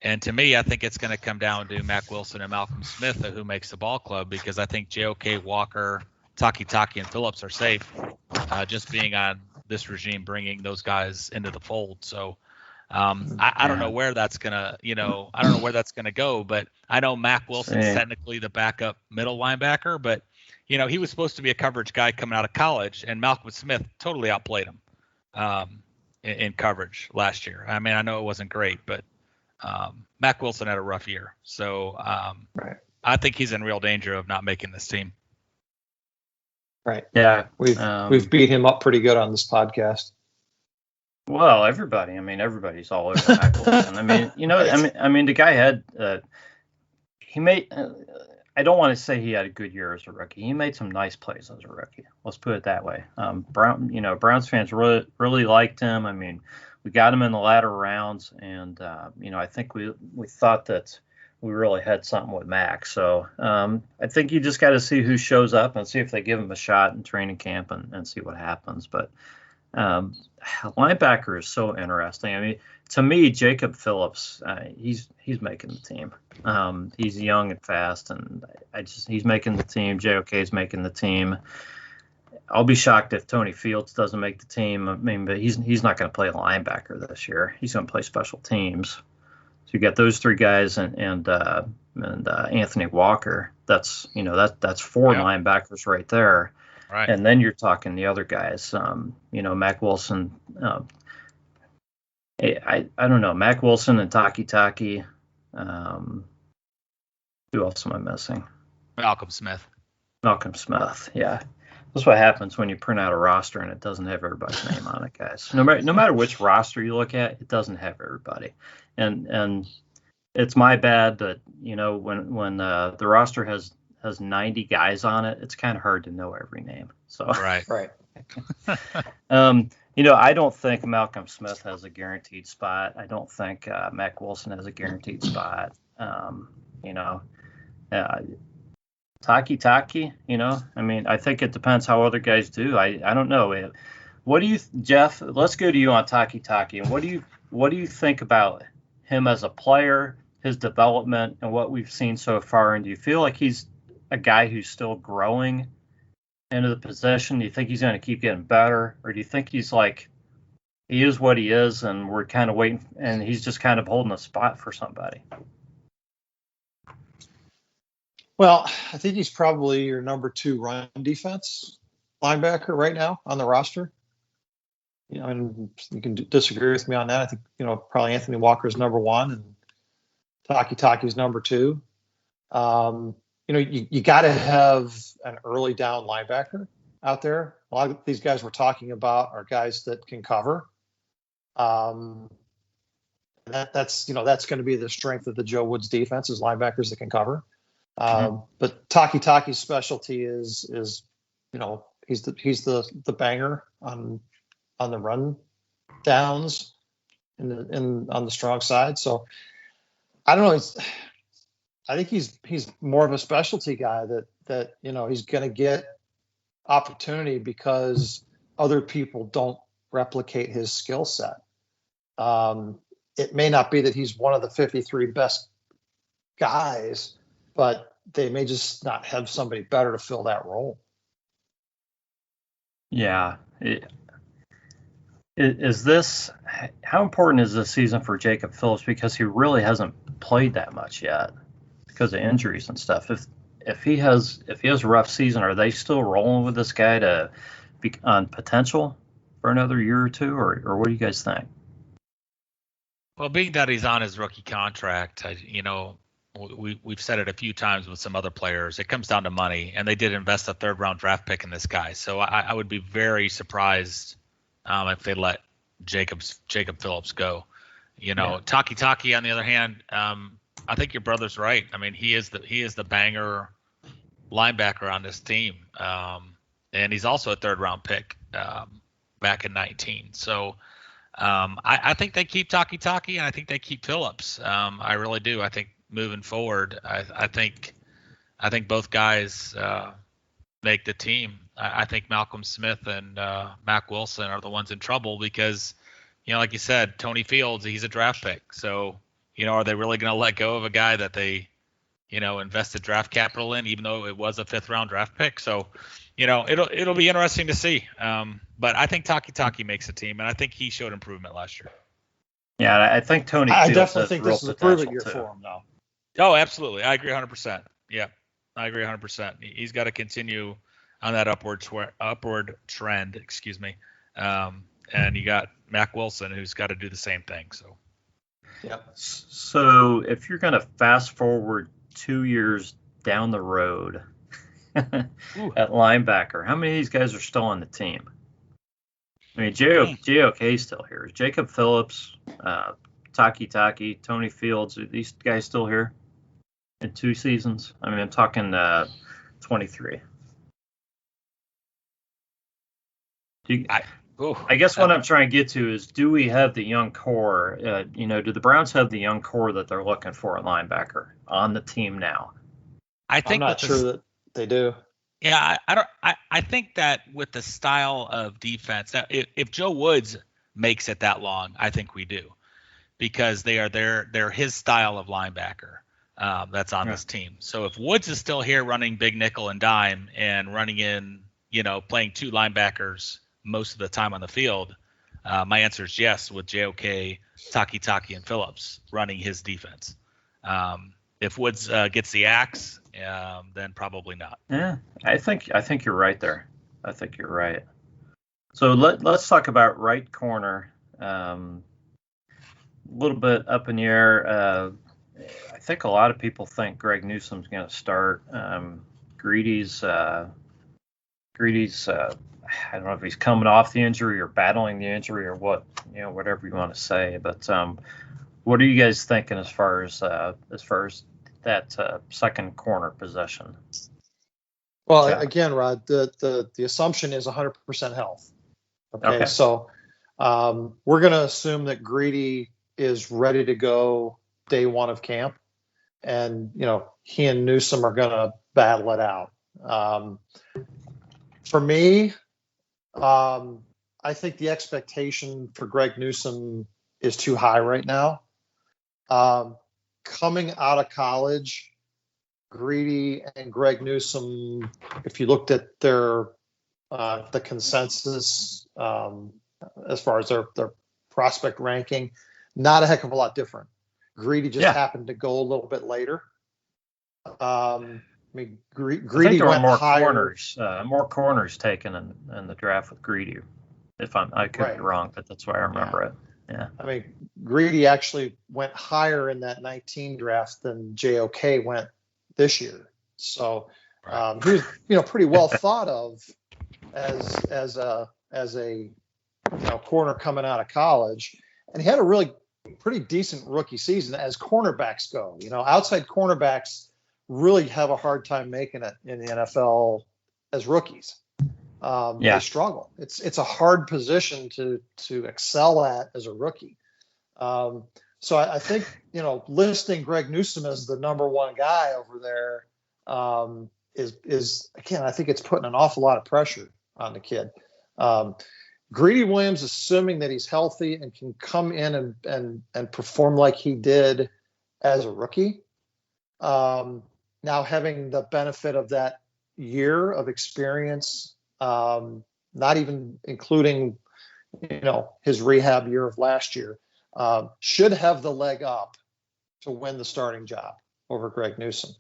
And to me, I think it's going to come down to Mack Wilson and Malcolm Smith, who makes the ball club, because I think JOK, Walker, Taki, and Phillips are safe, just being on this regime, bringing those guys into the fold. So I don't know where that's gonna, go, but I know Mack Wilson's technically the backup middle linebacker, but he was supposed to be a coverage guy coming out of college, and Malcolm Smith totally outplayed him in coverage last year. I mean, I know it wasn't great, but Mack Wilson had a rough year, so I think he's in real danger of not making this team. Right. Yeah. We've beat him up pretty good on this podcast. Well, everybody. I mean, everybody's all over Mack Wilson. I mean, the guy had he made. I don't want to say he had a good year as a rookie. He made some nice plays as a rookie. Let's put it that way. Browns fans really liked him. I mean, we got him in the latter rounds, and I think we thought that we really had something with Mac. So I think you just got to see who shows up and see if they give him a shot in training camp and see what happens. But linebacker is so interesting. I mean, to me, Jacob Phillips, he's making the team. He's young and fast, and he's making the team. JOK is making the team. I'll be shocked if Tony Fields doesn't make the team. I mean, but he's not going to play linebacker this year. He's going to play special teams. So you got those three guys and Anthony Walker. That's four linebackers right there. Right. And then you're talking the other guys. Mac Wilson. I don't know, Mac Wilson and Taki. Who else am I missing? Malcolm Smith. Yeah. That's what happens when you print out a roster and it doesn't have everybody's name on it, guys. No matter which roster you look at, it doesn't have everybody. And it's my bad that, when the roster has 90 guys on it, it's kind of hard to know every name. So right. I don't think Malcolm Smith has a guaranteed spot. I don't think Mac Wilson has a guaranteed spot. Taki, I mean, I think it depends how other guys do. I don't know. What do you, Jeff? Let's go to you on Taki. And what do you think about him as a player, his development, and what we've seen so far? And do you feel like he's a guy who's still growing into the position? Do you think he's going to keep getting better, or do you think he's like he is what he is, and we're kind of waiting, and he's just kind of holding a spot for somebody? Well, I think he's probably your number 2 run defense linebacker right now on the roster. And you can disagree with me on that. I think, probably Anthony Walker is number 1 and Taki is number 2. You got to have an early down linebacker out there. A lot of these guys we're talking about are guys that can cover. That's going to be the strength of the Joe Woods defense is linebackers that can cover. But Taki's specialty is he's the banger on the run downs and on the strong side. So I don't know. I think he's more of a specialty guy that he's going to get opportunity because other people don't replicate his skill set. It may not be that he's one of the 53 best guys, but they may just not have somebody better to fill that role. Yeah. How important is this season for Jacob Phillips? Because he really hasn't played that much yet because of injuries and stuff. If he has a rough season, are they still rolling with this guy to be on potential for another year or two, or what do you guys think? Well, being that he's on his rookie contract, we've said it a few times with some other players. It comes down to money, and they did invest a 3rd-round draft pick in this guy. So I would be very surprised if they let Jacob Phillips go. Taki on the other hand, I think your brother's right. I mean, he is the banger linebacker on this team, and he's also a 3rd-round pick back in 2019. So. I think they keep Taki, and I think they keep Phillips. I really do. I think moving forward, I think both guys make the team. I think Malcolm Smith and Mac Wilson are the ones in trouble because, like you said, Tony Fields, he's a draft pick. So, are they really going to let go of a guy that they, invested draft capital in, even though it was a 5th-round draft pick? So, it'll be interesting to see. But I think Taki makes the team, and I think he showed improvement last year. Yeah, I think Tony. I definitely think this is a prove-it year for him, though. Oh, absolutely. I agree 100%. Yeah, I agree 100%. He's got to continue on that upward trend. Excuse me. And you got Mac Wilson, who's got to do the same thing. So. Yeah. So if you're going to fast forward 2 years down the road at linebacker, how many of these guys are still on the team? I mean, JOK's still here. Is Jacob Phillips, Taki, Tony Fields, are these guys still here in 2 seasons? I mean, I'm talking 23. I guess what I'm trying to get to is, do we have the young core? Do the Browns have the young core that they're looking for at linebacker on the team now? I'm not sure that they do. Yeah, I think that with the style of defense, if Joe Woods makes it that long, I think we do, because they're his style of linebacker that's on this team. So if Woods is still here running big nickel and dime and running in, playing two linebackers most of the time on the field, my answer is yes, with JOK, Taki, and Phillips running his defense. If Woods gets the axe, then probably not. Yeah, I think you're right there. I think you're right. So let's talk about right corner. A little bit up in the air. I think a lot of people think Greg Newsome's going to start. Greedy's. I don't know if he's coming off the injury or battling the injury or what. Whatever you want to say. But what are you guys thinking as far as that second corner possession? Well, again, Rod, the assumption is 100% health. Okay. So we're going to assume that Greedy is ready to go day one of camp, and he and Newsome are going to battle it out. For me, I think the expectation for Greg Newsome is too high right now. Coming out of college, Greedy and Greg Newsome, if you looked at their the consensus as far as their prospect ranking, not a heck of a lot different. Greedy just happened to go a little bit later. Greedy went more higher. More corners taken in the draft with Greedy. I could be wrong, but that's why I remember it. Yeah. Greedy actually went higher in that 19 draft than JOK went this year. So he was, pretty well thought of as a corner coming out of college, and he had a really pretty decent rookie season as cornerbacks go. Outside cornerbacks really have a hard time making it in the NFL as rookies. They struggle. It's a hard position to excel at as a rookie. So I think, listing Greg Newsome as the number one guy over there is again, I think it's putting an awful lot of pressure on the kid. Greedy Williams, assuming that he's healthy and can come in and perform like he did as a rookie. Now having the benefit of that year of experience, not even including, his rehab year of last year, should have the leg up to win the starting job over Greg Newsome.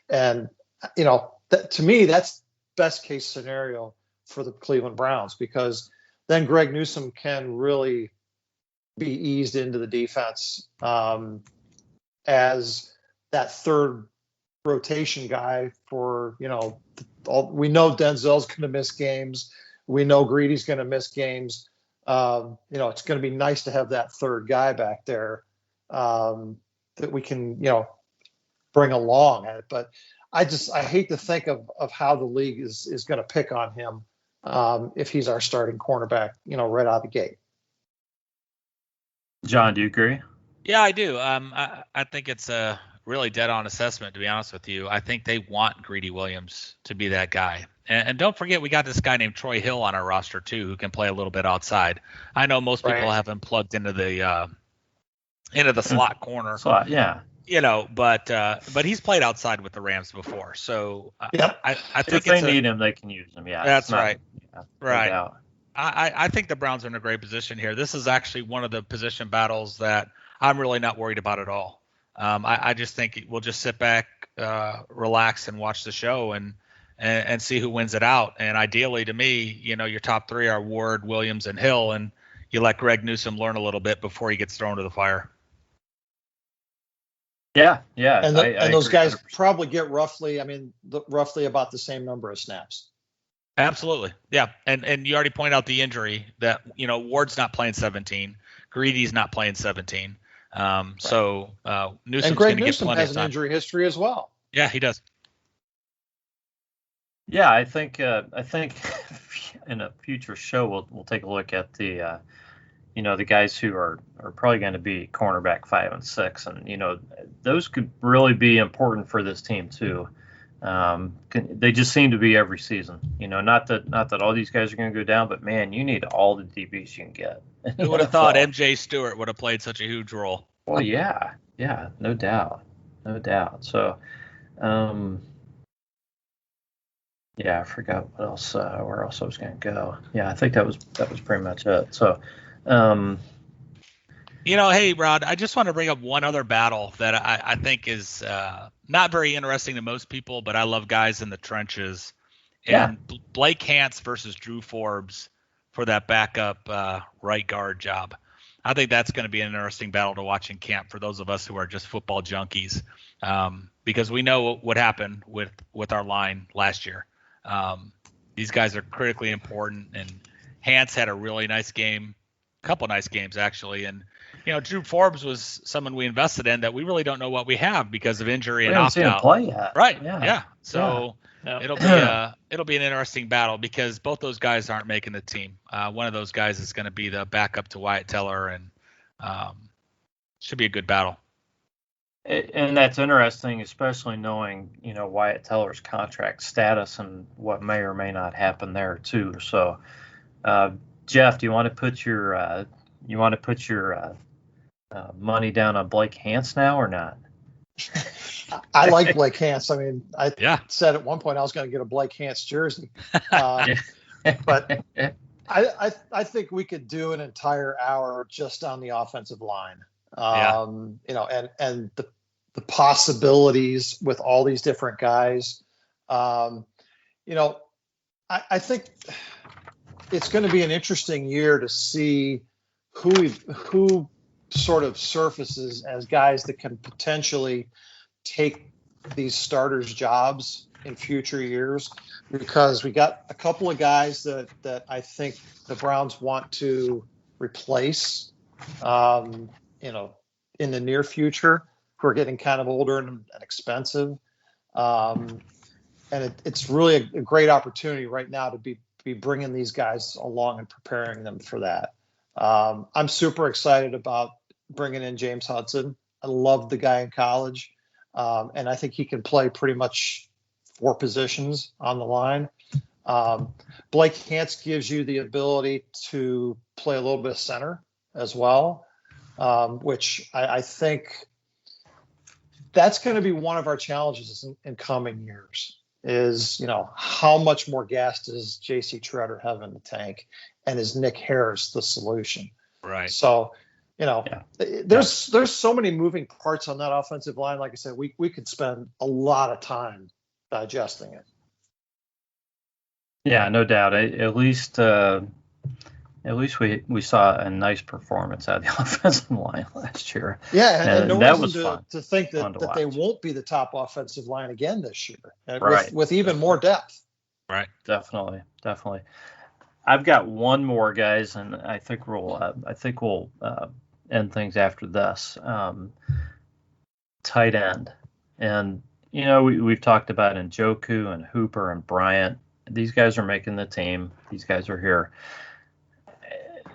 And, to me, that's best case scenario for the Cleveland Browns, because then Greg Newsome can really be eased into the defense as that third rotation guy for, we know Denzel's going to miss games. We know Greedy's going to miss games. It's going to be nice to have that third guy back there that we can, bring along at it. But I hate to think of how the league is going to pick on him if he's our starting cornerback, right out of the gate. John, do you agree? Yeah, I do. I think it's a really dead-on assessment, to be honest with you. I think they want Greedy Williams to be that guy. And don't forget, we got this guy named Troy Hill on our roster, too, who can play a little bit outside. I know most people have him plugged into the slot corner. Slot, yeah. But he's played outside with the Rams before. So I think if they need him, they can use him. Yeah, that's right. Yeah, right. No I think the Browns are in a great position here. This is actually one of the position battles that I'm really not worried about at all. I just think we'll just sit back, relax, and watch the show and see who wins it out. And ideally, to me, your top three are Ward, Williams, and Hill, and you let Greg Newsome learn a little bit before he gets thrown to the fire. Yeah. And those guys 100%. Probably get roughly about the same number of snaps. Absolutely. Yeah. And you already pointed out the injury that, Ward's not playing 17. Greedy's not playing 17. So Newsome's going to get plenty of time. And Greg Newsome has an injury history as well. Yeah, he does. Yeah, I think in a future show, we'll take a look at the the guys who are probably going to be cornerback 5 and 6, and those could really be important for this team too. They just seem to be every season. Not that all these guys are going to go down, but man, you need all the DBs you can get. Who would have thought MJ Stewart would have played such a huge role? Well, yeah, no doubt. So, I forgot what else, where else I was going to go. Yeah, I think that was pretty much it. So, hey, Rod, I just want to bring up one other battle that I think is not very interesting to most people, but I love guys in the trenches. And Blake Hance versus Drew Forbes for that backup right guard job. I think that's going to be an interesting battle to watch in camp for those of us who are just football junkies, because we know what happened with our line last year. These guys are critically important, and Hance had a really nice game, a couple nice games actually, and Drew Forbes was someone we invested in that we really don't know what we have because of injury and opt-out. Play yet. Right. Yeah. So it'll be an interesting battle because both those guys aren't making the team. One of those guys is going to be the backup to Wyatt Teller, and should be a good battle. And that's interesting, especially knowing Wyatt Teller's contract status and what may or may not happen there too. So, Jeff, do you want to put your money down on Blake Hance now or not? I like Blake Hance. I mean, I said at one point I was going to get a Blake Hance jersey, but I think we could do an entire hour just on the offensive line. And the possibilities with all these different guys. I think it's going to be an interesting year to see who sort of surfaces as guys that can potentially take these starters' jobs in future years, because we got a couple of guys that I think the Browns want to replace, in the near future, who are getting kind of older and expensive. And it's really a great opportunity right now to be bringing these guys along and preparing them for that. I'm super excited about bringing in James Hudson. I love the guy in college. And I think he can play pretty much 4 positions on the line. Blake Hance gives you the ability to play a little bit of center as well, which I think that's going to be one of our challenges in coming years is, how much more gas does J.C. Treader have in the tank, and is Nick Harris the solution? Right. So, there's so many moving parts on that offensive line. Like I said, we could spend a lot of time digesting it. Yeah, no doubt. At least we saw a nice performance out of the offensive line last year. Yeah, and no that reason was fun. to think that they won't be the top offensive line again this year, right. with even more depth. Right. Definitely. I've got one more, guys, and I think we'll end things after this. Tight end, and we've talked about Njoku and Hooper and Bryant. These guys are making the team. These guys are here.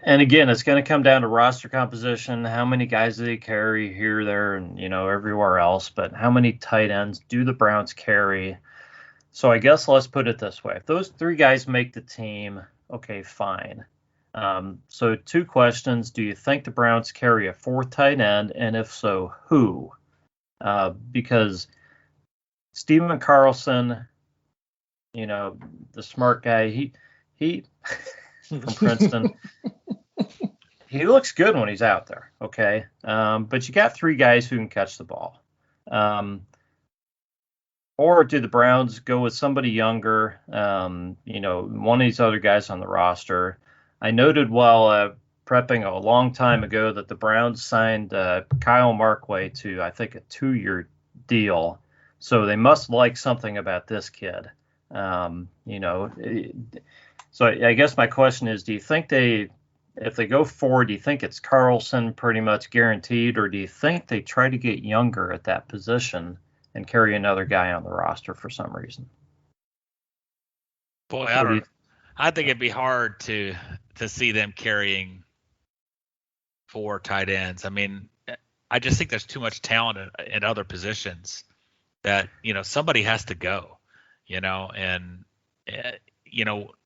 And again, it's going to come down to roster composition. How many guys do they carry here, there, and everywhere else? But how many tight ends do the Browns carry? So I guess let's put it this way: if those 3 guys make the team, okay, fine. So 2 questions: do you think the Browns carry a 4th tight end, and if so, who? Because Stephen Carlson, the smart guy, he from Princeton. He looks good when he's out there, okay? But you got 3 guys who can catch the ball. Or do the Browns go with somebody younger, one of these other guys on the roster? I noted while prepping a long time ago that the Browns signed Kyle Markway to, I think, a 2-year deal. So they must like something about this kid. So I guess my question is, do you think if they go forward, do you think it's Carlson pretty much guaranteed, or do you think they try to get younger at that position and carry another guy on the roster for some reason? Boy, I I think it'd be hard to see them carrying 4 tight ends. I mean, I just think there's too much talent in other positions that, somebody has to go, and,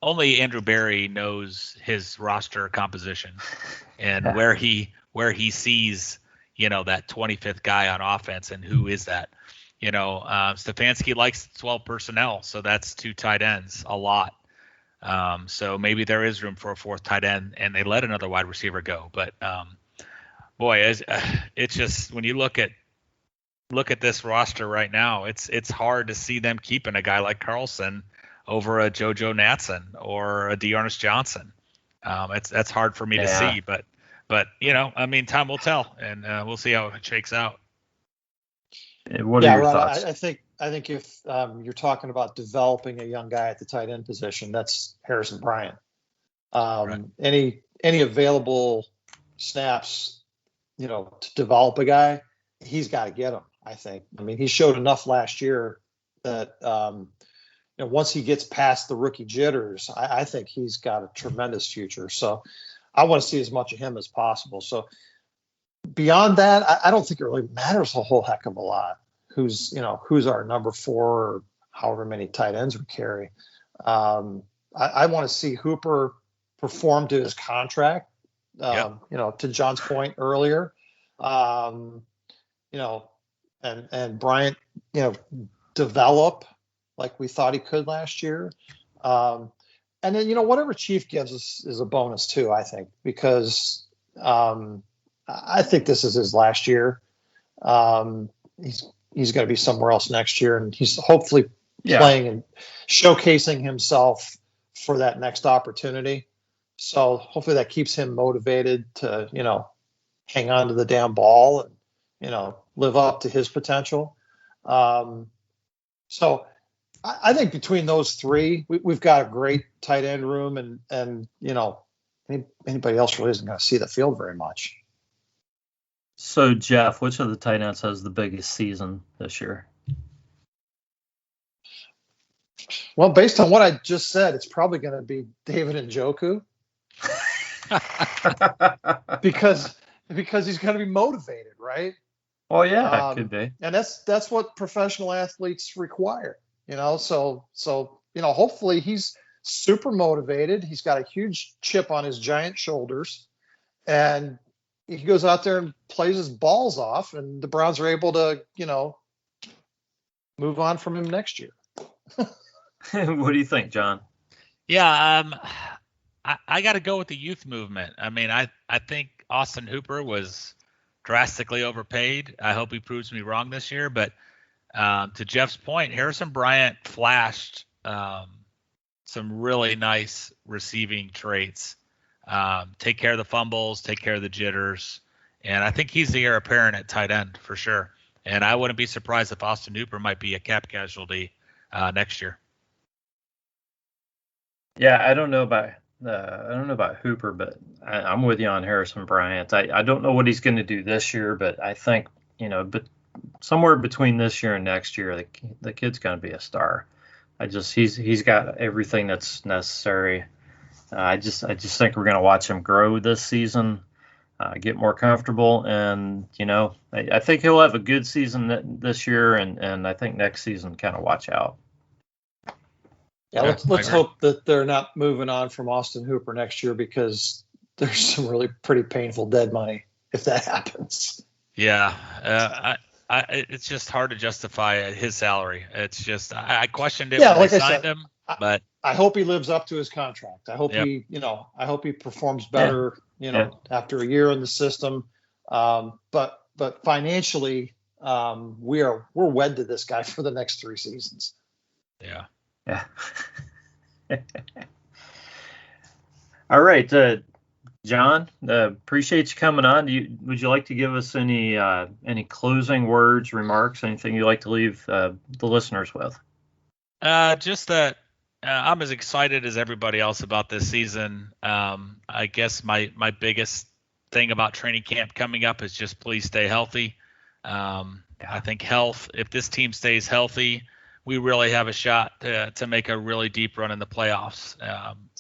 only Andrew Berry knows his roster composition and where he sees, that 25th guy on offense and who is that. Stefanski likes 12 personnel, so that's 2 tight ends, a lot. So maybe there is room for a 4th tight end, and they let another wide receiver go. But boy, it's just when you look at this roster right now, it's hard to see them keeping a guy like Carlson over a JoJo Natson or a Dearness Johnson. That's hard for me to see, but time will tell, and we'll see how it shakes out. What are your thoughts? I think if you're talking about developing a young guy at the tight end position, that's Harrison Bryant. Right. Any available snaps, to develop a guy, he's got to get them. I think. I mean, he showed enough last year that once he gets past the rookie jitters, I think he's got a tremendous future. So I want to see as much of him as possible. So beyond that, I don't think it really matters a whole heck of a lot who's our number 4 or however many tight ends we carry. I want to see Hooper perform to his contract, to John's point earlier, and Bryant, develop like we thought he could last year. And then, whatever Chief gives us is a bonus too, I think, because I think this is his last year. He's going to be somewhere else next year, and he's hopefully playing and showcasing himself for that next opportunity. So hopefully that keeps him motivated to, hang on to the damn ball and, live up to his potential. So I think between those 3, we've got a great tight end room, and anybody else really isn't going to see the field very much. So, Jeff, which of the tight ends has the biggest season this year? Well, based on what I just said, it's probably going to be David Njoku. because he's going to be motivated, right? Oh yeah, it could be. And that's what professional athletes require, So hopefully he's super motivated. He's got a huge chip on his giant shoulders, and he goes out there and plays his balls off, and the Browns are able to, move on from him next year. What do you think, John? Yeah, I got to go with the youth movement. I mean, I think Austin Hooper was drastically overpaid. I hope he proves me wrong this year. But to Jeff's point, Harrison Bryant flashed some really nice receiving traits. Take care of the fumbles, take care of the jitters. And I think he's the heir apparent at tight end for sure. And I wouldn't be surprised if Austin Hooper might be a cap casualty next year. Yeah, I don't know about Hooper, but I'm with you on Harrison Bryant. I don't know what he's going to do this year, but I think but somewhere between this year and next year, the kid's going to be a star. He's got everything that's necessary. I just think we're going to watch him grow this season, get more comfortable, and I think he'll have a good season this year, and I think next season kind of watch out. Yeah, let's hope that they're not moving on from Austin Hooper next year, because there's some really pretty painful dead money if that happens. Yeah, it's just hard to justify his salary. It's just I questioned it when I signed him, but I hope he lives up to his contract. I hope I hope he performs better, after a year in the system. But financially, we're wed to this guy for the next 3 seasons. Yeah. Yeah. All right, John. Appreciate you coming on. Would you like to give us any closing words, remarks, anything you'd like to leave the listeners with? Just that I'm as excited as everybody else about this season. I guess my biggest thing about training camp coming up is just please stay healthy. I think health. If this team stays healthy, we really have a shot to make a really deep run in the playoffs.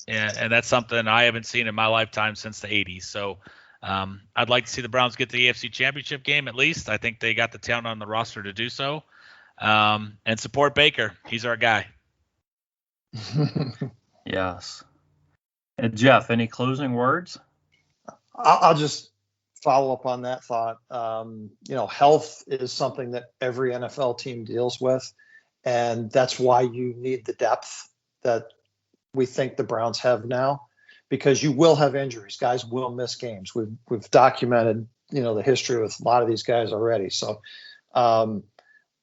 And that's something I haven't seen in my lifetime since the 80s. So I'd like to see the Browns get to the AFC Championship game at least. I think they got the talent on the roster to do so. And support Baker. He's our guy. Yes. And Jeff, any closing words? I'll just follow up on that thought. Health is something that every NFL team deals with, and that's why you need the depth that we think the Browns have now, because you will have injuries. Guys will miss games. We've documented, the history with a lot of these guys already. So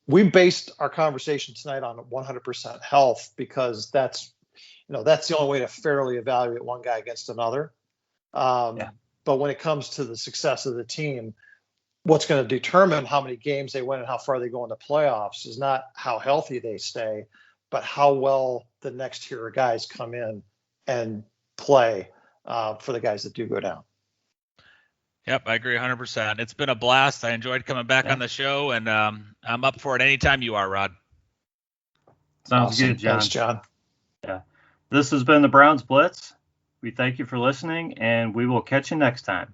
we based our conversation tonight on 100% health, because that's the only way to fairly evaluate one guy against another. But when it comes to the success of the team, what's going to determine how many games they win and how far they go in the playoffs is not how healthy they stay, but how well the next tier of guys come in and play for the guys that do go down. Yep, I agree 100%. It's been a blast. I enjoyed coming back on the show, and I'm up for it anytime you are, Rod. Sounds good, John. Thanks, John. Yeah. This has been the Browns Blitz. We thank you for listening, and we will catch you next time.